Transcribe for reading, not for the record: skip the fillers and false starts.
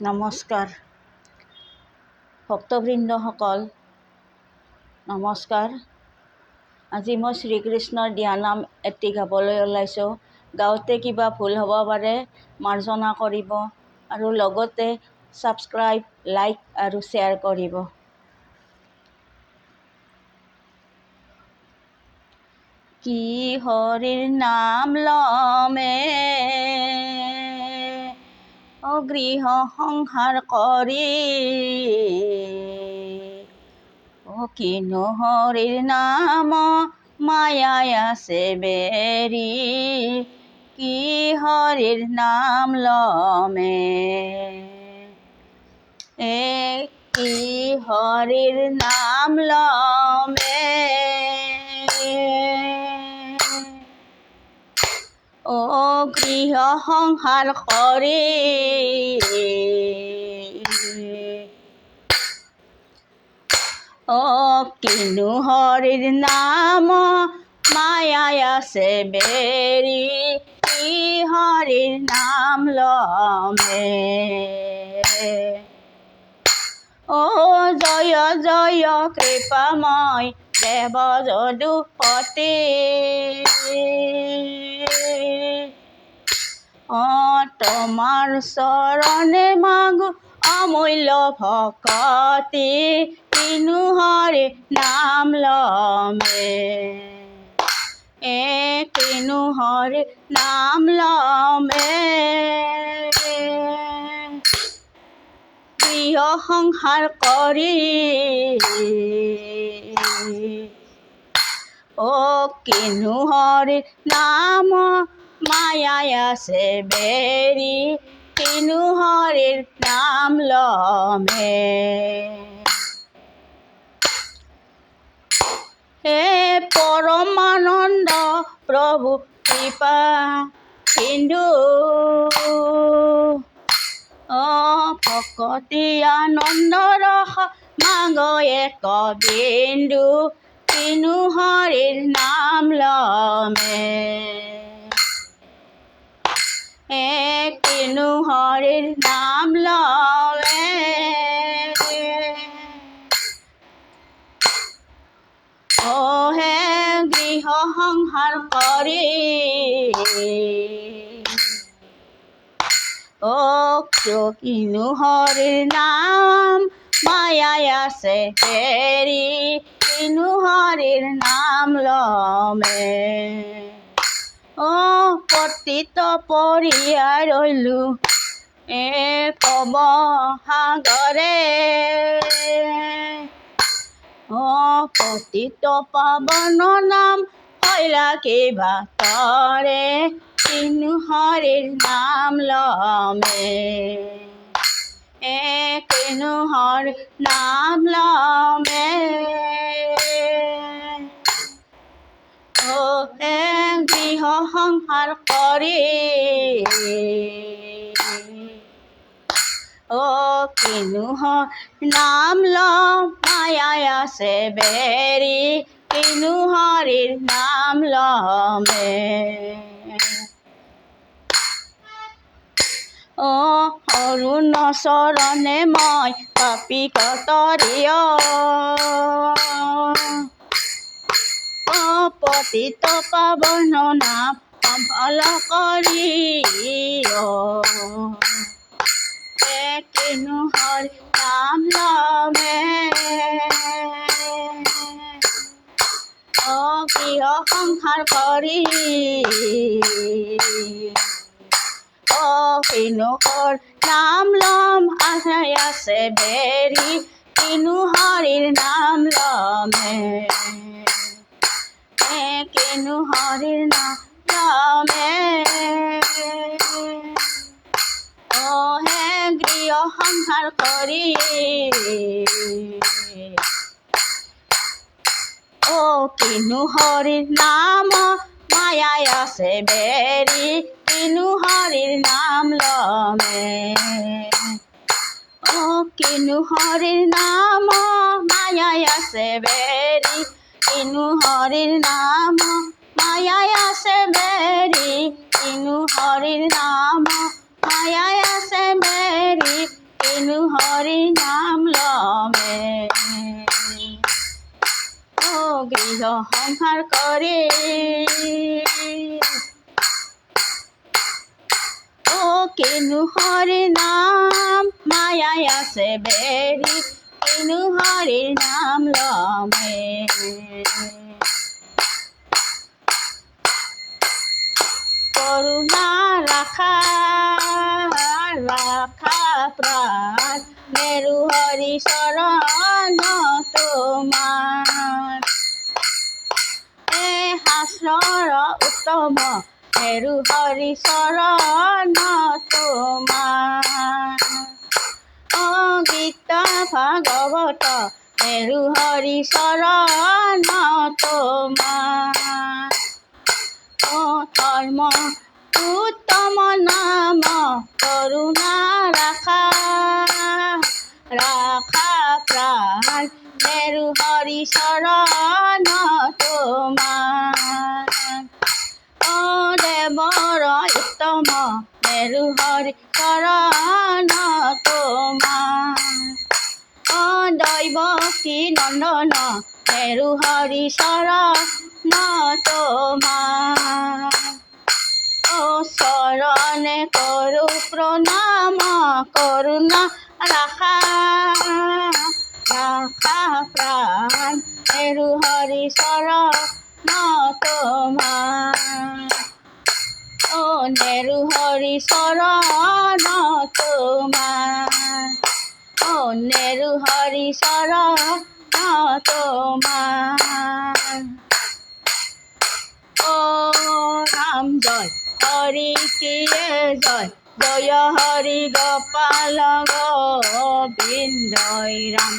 নমস্কাৰ ভক্তবৃন্দসকল, নমস্কাৰ। আজি মই শ্ৰীকৃষ্ণৰ দিহানাম এটি গাবলৈ ওলাইছোঁ। গাওঁতে কিবা ভুল হ'ব পাৰে, মাৰ্জনা কৰিব আৰু লগতে ছাবস্ক্ৰাইব, লাইক আৰু শ্বেয়াৰ কৰিব। কি হৰিৰ নাম লমে গৃহ সংসাৰ কৰি, কিনো হৰিৰ নাম মায়াই আছে বেৰি, কি হৰিৰ নাম লমে কি হৰিৰ নাম লমে গৃহ সংসাৰ কৰি, কিনো হৰিৰ নাম মায়াই আছে বেৰি, কি হৰিৰ নাম লমে জয় জয় কৃপাময় দেৱ যদুপতি, তোমাৰ চৰণে মাগো অমূল্য ভকতি, কিনো হৰি নাম লমে কিনো হৰি নাম লমে গৃহ সংসাৰ কৰি, কিনো হৰি নাম মায়াই আছে বেৰি, কিনো হৰিৰ নাম লমে পৰমানন্দ প্ৰভু কৃপা সিন্ধু, ভকতি আনন্দ ৰস মাগো এক বিন্দু, কিনো হৰিৰ নাম লমে কিনো হৰিৰ নাম লমে হে গৃহ সংসাৰ কৰি, কিনো হৰিৰ নাম মায়াই আছে বেৰি, কিনো হৰিৰ নাম লমে পতিত পৰিয়াই ৰৈলো ভৱ সাগৰে, পতিত পাৱন নাম হৈলা কিবা তৰে, কিনো হৰিৰ নাম লমে কিনো হৰিৰ নাম লমে গৃহ সংসাৰ কৰি, কিনো হৰিৰ নাম লম মায়াই আছে বেৰি, কিনো হৰিৰ নাম লমে অৰুণ চৰণে মই পাপী কতৰিয়, পতিত পাৱন নাম সম্বল কৰি, কিনো হৰি নাম লমে গৃহ সংসাৰ কৰি, কিনো হৰিৰ নাম লম আশাই আছে বেৰি, কিনো হৰিৰ নাম লমে কিনো হৰিৰ নাম লমে হে গৃহ সংসাৰ কৰি, কিনো হৰিৰ নাম মায়াই আছে বেৰি, কিনো হৰিৰ নাম লমে কিনো হৰিৰ নাম মায়াই আছে বেৰি, কিনো হৰিৰ নাম মায়াই আছে বেৰি, কিনো হৰিৰ নাম মায়াই আছে বেৰি, কেনু হৰি নাম লমে গৃহ সংসাৰ কৰে কেনু হৰি নাম মায়াই আছে বেৰি কেনু হৰি নাম লমে করুণা রাখা রাখা প্রাণ মেরু হরি শরণ তোমার এ শাস্ত্ৰৰ উত্তম মেরু হরি শরণ তোমার গীত ভাগৱত মেরু হরি শরণ তোমার ধর্ম উত্তম নাম করুণা রাখা রাখা প্রাণ মেরু হরি শরণ তোমার দেৱৰ উত্তম মেরু হরি শরণ তোমার দৈৱকী নন্দন মেরু হরি শরণ তোমার চরণে করু প্রণাম করুণা রাখা রাখা প্রাণ মেরু হরি শরণ তোমার মেরু হরি শরণ তোমার মেরু হরি শরণ তোমার রাম জয় হরি কিয়ে জয় জয় হরি গোপাল গোবিন্দ রাম